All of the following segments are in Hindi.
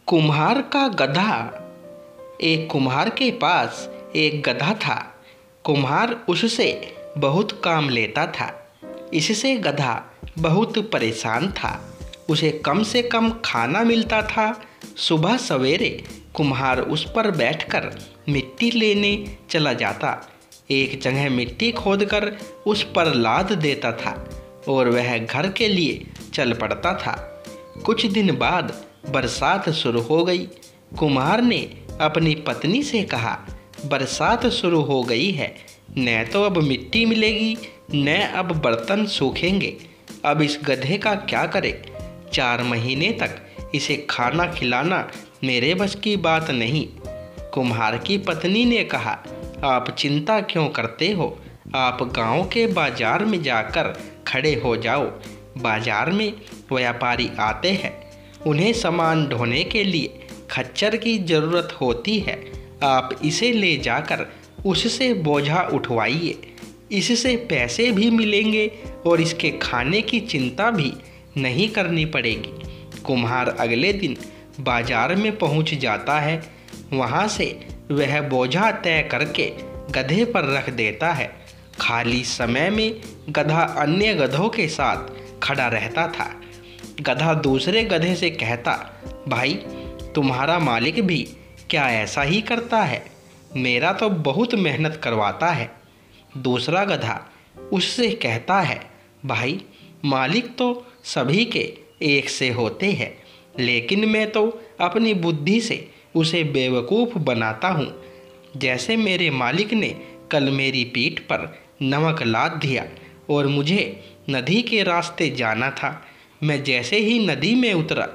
कुम्हार का गधा। एक कुम्हार के पास एक गधा था। कुम्हार उससे बहुत काम लेता था। इससे गधा बहुत परेशान था। उसे कम से कम खाना मिलता था। सुबह सवेरे कुम्हार उस पर बैठकर मिट्टी लेने चला जाता। एक जगह मिट्टी खोदकर उस पर लाद देता था और वह घर के लिए चल पड़ता था। कुछ दिन बाद बरसात शुरू हो गई। कुम्हार ने अपनी पत्नी से कहा, बरसात शुरू हो गई है, न तो अब मिट्टी मिलेगी न अब बर्तन सूखेंगे। अब इस गधे का क्या करें? 4 महीने तक इसे खाना खिलाना मेरे बस की बात नहीं। कुम्हार की पत्नी ने कहा, आप चिंता क्यों करते हो? आप गांव के बाजार में जाकर खड़े हो जाओ। बाजार में व्यापारी आते हैं। उन्हें सामान ढोने के लिए खच्चर की ज़रूरत होती है। आप इसे ले जाकर उससे बोझा उठवाइए। इससे पैसे भी मिलेंगे और इसके खाने की चिंता भी नहीं करनी पड़ेगी। कुम्हार अगले दिन बाजार में पहुंच जाता है। वहां से वह बोझा तय करके गधे पर रख देता है। खाली समय में गधा अन्य गधों के साथ खड़ा रहता था। गधा दूसरे गधे से कहता, भाई, तुम्हारा मालिक भी क्या ऐसा ही करता है? मेरा तो बहुत मेहनत करवाता है। दूसरा गधा उससे कहता है, भाई, मालिक तो सभी के एक से होते हैं, लेकिन मैं तो अपनी बुद्धि से उसे बेवकूफ़ बनाता हूँ। जैसे मेरे मालिक ने कल मेरी पीठ पर नमक लाद दिया और मुझे नदी के रास्ते जाना था। मैं जैसे ही नदी में उतरा,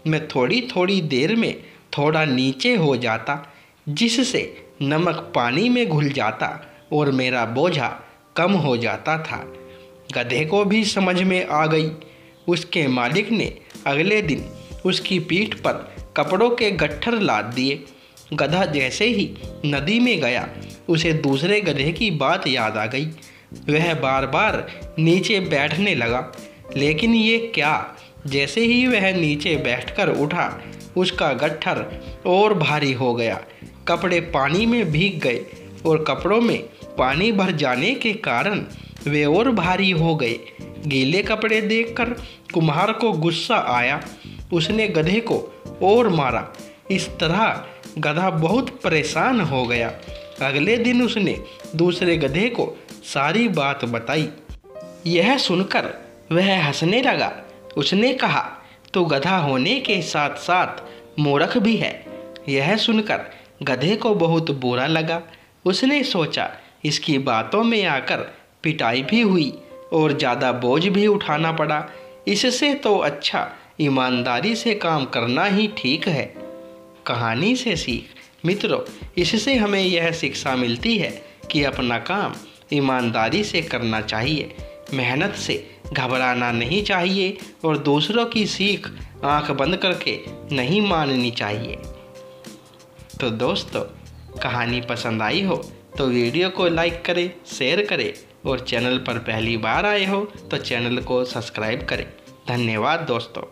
मैं थोड़ी थोड़ी देर में थोड़ा नीचे हो जाता, जिससे नमक पानी में घुल जाता और मेरा बोझा कम हो जाता था। गधे को भी समझ में आ गई। उसके मालिक ने अगले दिन उसकी पीठ पर कपड़ों के गट्ठर लाद दिए। गधा जैसे ही नदी में गया, उसे दूसरे गधे की बात याद आ गई। वह बार बार नीचे बैठने लगा, लेकिन ये क्या, जैसे ही वह नीचे बैठकर उठा, उसका गट्ठर और भारी हो गया। कपड़े पानी में भीग गए और कपड़ों में पानी भर जाने के कारण वे और भारी हो गए। गीले कपड़े देखकर कुम्हार को गुस्सा आया। उसने गधे को और मारा। इस तरह गधा बहुत परेशान हो गया। अगले दिन उसने दूसरे गधे को सारी बात बताई। यह सुनकर वह हंसने लगा। उसने कहा, तो गधा होने के साथ साथ मूर्ख भी है। यह सुनकर गधे को बहुत बुरा लगा। उसने सोचा, इसकी बातों में आकर पिटाई भी हुई और ज़्यादा बोझ भी उठाना पड़ा। इससे तो अच्छा ईमानदारी से काम करना ही ठीक है। कहानी से सीख। मित्रों, इससे हमें यह शिक्षा मिलती है कि अपना काम ईमानदारी से करना चाहिए, मेहनत से घबराना नहीं चाहिए और दूसरों की सीख आंख बंद करके नहीं माननी चाहिए। तो दोस्तों, कहानी पसंद आई हो तो वीडियो को लाइक करें, शेयर करें और चैनल पर पहली बार आए हो तो चैनल को सब्सक्राइब करें। धन्यवाद दोस्तों।